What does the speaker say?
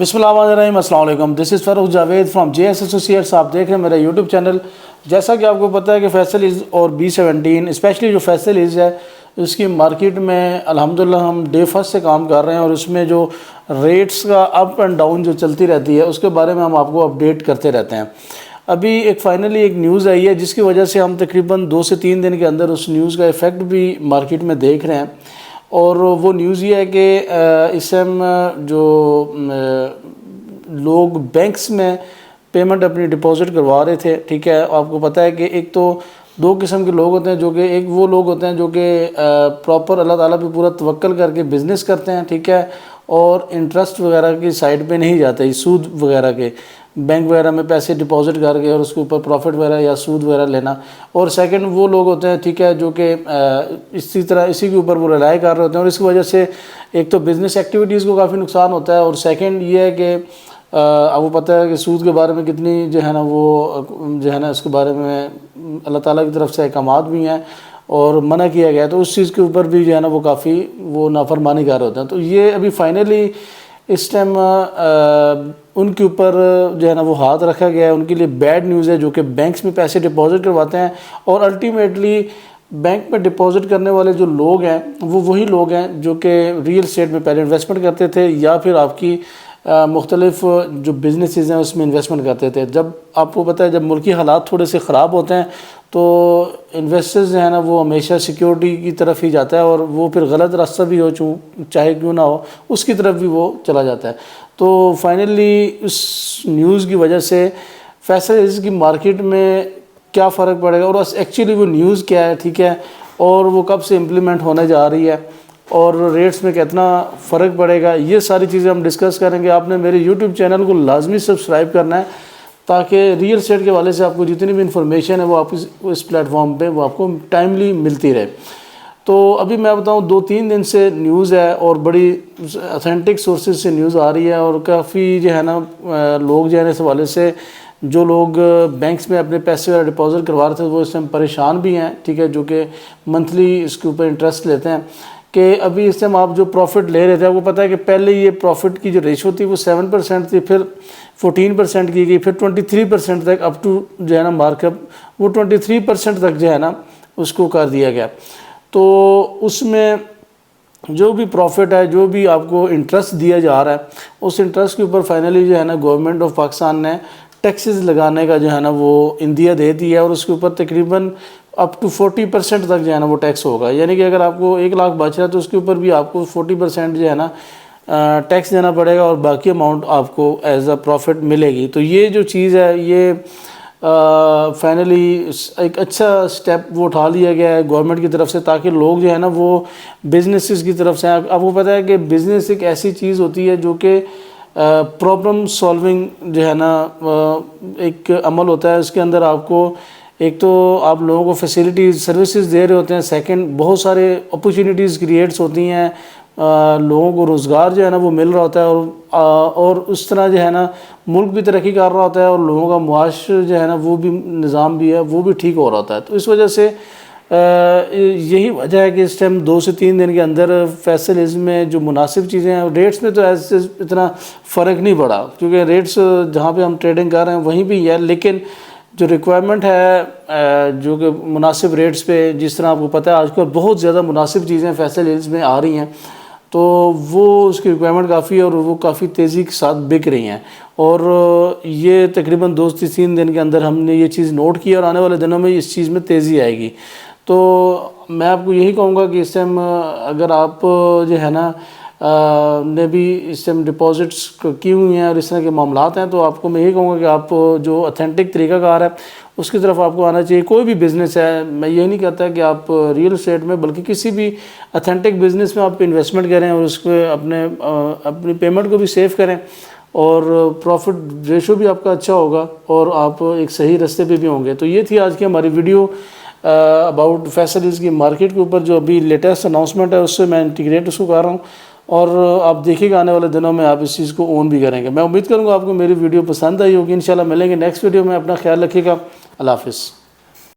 بسم اللہ الرحمن الرحیم، السلام علیکم۔ This is Farooq Javed from J S associates. آپ دیکھ رہے ہیں میرا یوٹیوب چینل۔ جیسا کہ آپ کو پتہ ہے کہ فیصل ایز اور B17 اسپیشلی جو فیصل ایز ہے اس کی مارکیٹ میں الحمدللہ ہم ڈے فرسٹ سے کام کر رہے ہیں، اور اس میں جو ریٹس کا اپ اینڈ ڈاؤن جو چلتی رہتی ہے اس کے بارے میں ہم آپ کو اپڈیٹ کرتے رہتے ہیں۔ ابھی فائنلی ایک نیوز آئی ہے جس کی وجہ سے ہم تقریباً 2 سے 3 دن کے اندر اس نیوز کا ایفیکٹ بھی مارکیٹ میں دیکھ رہے ہیں، اور وہ نیوز یہ ہے کہ اس ٹائم جو لوگ بینکس میں پیمنٹ اپنی ڈپازٹ کروا رہے تھے، ٹھیک ہے، آپ کو پتہ ہے کہ ایک تو 2 قسم کے لوگ ہوتے ہیں، جو کہ ایک وہ لوگ ہوتے ہیں جو کہ پراپر اللہ تعالیٰ پہ پورا توکل کر کے بزنس کرتے ہیں، ٹھیک ہے، اور انٹرسٹ وغیرہ کی سائڈ پہ نہیں جاتے، سود وغیرہ کے بینک وغیرہ میں پیسے ڈپازٹ کر کے اور اس کے اوپر پروفٹ وغیرہ یا سود وغیرہ لینا۔ اور سیکنڈ وہ لوگ ہوتے ہیں، ٹھیک ہے، جو کہ اسی کے اوپر وہ ریلائی کر رہے ہوتے ہیں، اور اس کی وجہ سے ایک تو بزنس ایکٹیویٹیز کو کافی نقصان ہوتا ہے، اور سیکنڈ یہ ہے کہ آپ کو پتہ ہے کہ سود کے بارے میں کتنی جو ہے نا وہ جو ہے نا اس کے بارے میں اللہ تعالیٰ کی طرف سے احکامات بھی ہیں اور منع کیا گیا ہے، تو اس چیز کے اوپر بھی جو ہے نا وہ کافی وہ نافرمانی کر رہے ہوتے ہیں۔ تو یہ ابھی فائنلی اس ٹائم ان کے اوپر جو ہے نا وہ ہاتھ رکھا گیا ہے، ان کے لیے بیڈ نیوز ہے، جو کہ بینکس میں پیسے ڈپازٹ کرواتے ہیں، اور الٹیمیٹلی بینک میں ڈپازٹ کرنے والے جو لوگ ہیں وہ وہی لوگ ہیں جو کہ ریئل اسٹیٹ میں پہلے انویسٹمنٹ کرتے تھے، یا پھر آپ کی مختلف جو بزنسز ہیں اس میں انویسٹمنٹ کرتے تھے۔ جب آپ کو پتہ ہے جب ملکی حالات تھوڑے سے خراب ہوتے ہیں تو انویسٹرز جو ہیں نا وہ ہمیشہ سیکیورٹی کی طرف ہی جاتا ہے، اور وہ پھر غلط راستہ بھی ہو چاہے کیوں نہ ہو اس کی طرف بھی وہ چلا جاتا ہے۔ تو فائنلی اس نیوز کی وجہ سے فیصل ایز کی مارکیٹ میں کیا فرق پڑے گا، اور ایکچولی وہ نیوز کیا ہے، ٹھیک ہے، اور وہ کب سے امپلیمنٹ ہونے جا رہی ہے، اور ریٹس میں کتنا فرق پڑے گا، یہ ساری چیزیں ہم ڈسکس کریں گے۔ آپ نے میرے یوٹیوب چینل کو لازمی سبسکرائب کرنا ہے تاکہ ریئل اسٹیٹ کے حوالے سے آپ کو جتنی بھی انفارمیشن ہے وہ آپ اس پلیٹ فارم پہ وہ آپ کو ٹائملی ملتی رہے۔ تو ابھی میں بتاؤں 2-3 دن سے نیوز ہے، اور بڑی اتھینٹک سورسز سے نیوز آ رہی ہے، اور کافی جو ہے نا لوگ جو ہے اس حوالے سے جو لوگ بینکس میں اپنے پیسے ڈپازٹ کروا رہے تھے وہ اس ٹائم پریشان بھی ہیں، ٹھیک ہے، جو کہ منتھلی اس کے اوپر انٹرسٹ لیتے ہیں، کہ ابھی اس ٹائم آپ جو پروفٹ لے رہے تھے آپ کو پتہ ہے کہ پہلے یہ پروفٹ کی جو ریشو تھی وہ 7% تھی، پھر 14% کی گئی، پھر 23% تک اپ ٹو جو ہے نا مارک اپ وہ 23% تک جو ہے نا اس کو کر دیا گیا۔ تو اس میں جو بھی پروفٹ ہے، جو بھی آپ کو انٹرسٹ دیا جا رہا ہے، اس انٹرسٹ کے اوپر فائنلی جو ہے نا گورنمنٹ آف پاکستان نے ٹیکسز لگانے کا جو ہے نا وہ اندیا دے دی ہے، اور اس کے اوپر تقریباً اپ ٹو 40% تک جو ہے نا وہ ٹیکس ہوگا، یعنی کہ اگر آپ کو 1 لاکھ بچ رہا ہے تو اس کے اوپر بھی آپ کو 40% جو ہے نا ٹیکس دینا پڑے گا، اور باقی اماؤنٹ آپ کو ایز اے پروفٹ ملے گی۔ تو یہ جو چیز ہے یہ فائنلی ایک اچھا سٹیپ وہ اٹھا لیا گیا ہے گورنمنٹ کی طرف سے، تاکہ لوگ جو ہے نا وہ بزنسز کی طرف سے آپ کو پتہ ہے کہ بزنس ایک ایسی چیز ہوتی ہے جو کہ پرابلم سالونگ جو ہے نا ایک عمل ہوتا ہے، اس کے اندر آپ کو ایک تو آپ لوگوں کو فیسیلیٹیز سروسز دے رہے ہوتے ہیں، سیکنڈ بہت سارے اپرچونیٹیز کریٹس ہوتی ہیں، لوگوں کو روزگار جو ہے نا وہ مل رہا ہوتا ہے، اور اس طرح جو ہے نا ملک بھی ترقی کر رہا ہوتا ہے، اور لوگوں کا معاش جو ہے نا وہ بھی نظام بھی ہے وہ بھی ٹھیک ہو رہا ہوتا ہے۔ تو اس وجہ سے یہی وجہ ہے کہ اس ٹائم 2 سے 3 دن کے اندر فیصل ایز میں جو مناسب چیزیں ہیں، ریٹس میں تو ایسے اتنا فرق نہیں پڑا، کیونکہ ریٹس جہاں پہ ہم ٹریڈنگ کر رہے ہیں وہیں بھی ہے، لیکن جو ریکوائرمنٹ ہے جو کہ مناسب ریٹس پہ، جس طرح آپ کو پتہ ہے آج کل بہت زیادہ مناسب چیزیں فیصل ایز میں آ رہی ہیں، تو وہ اس کی ریکوائرمنٹ کافی ہے، اور وہ کافی تیزی کے ساتھ بک رہی ہیں، اور یہ تقریباً 2 سے 3 دن کے اندر ہم نے یہ چیز نوٹ کی، اور آنے والے دنوں میں اس چیز میں تیزی آئے گی۔ تو میں آپ کو یہی کہوں گا کہ اس ٹائم اگر آپ جو ہے نا نے بھی اس ٹائم ڈپازٹس کی ہوئی ہیں اور اس طرح کے معاملات ہیں، تو آپ کو میں یہی کہوں گا کہ آپ جو اتھینٹک طریقہ کار ہے اس کی طرف آپ کو آنا چاہیے۔ کوئی بھی بزنس ہے، میں یہ نہیں کہتا کہ آپ ریئل اسٹیٹ میں بلکہ کسی بھی اتھینٹک بزنس میں آپ انویسٹمنٹ کریں، اور اس پہ اپنی پیمنٹ کو بھی سیو کریں، اور پروفٹ ریشو بھی آپ کا اچھا ہوگا، اور آپ ایک صحیح راستے پہ بھی ہوں گے۔ تو یہ تھی آج کی ہماری ویڈیو اباؤٹ فیصل ایز کی مارکیٹ کے اوپر، جو ابھی لیٹسٹ اناؤنسمنٹ ہے اس سے میں انٹیگریٹ اس کو کر رہا ہوں، اور آپ دیکھیے گا آنے والے دنوں میں آپ اس چیز کو اون بھی کریں گے۔ میں امید کروں گا آپ کو میری ویڈیو پسند آئی ہوگی۔ انشاءاللہ ملیں گے نیکسٹ ویڈیو میں، اپنا خیال رکھیے گا، اللہ حافظ۔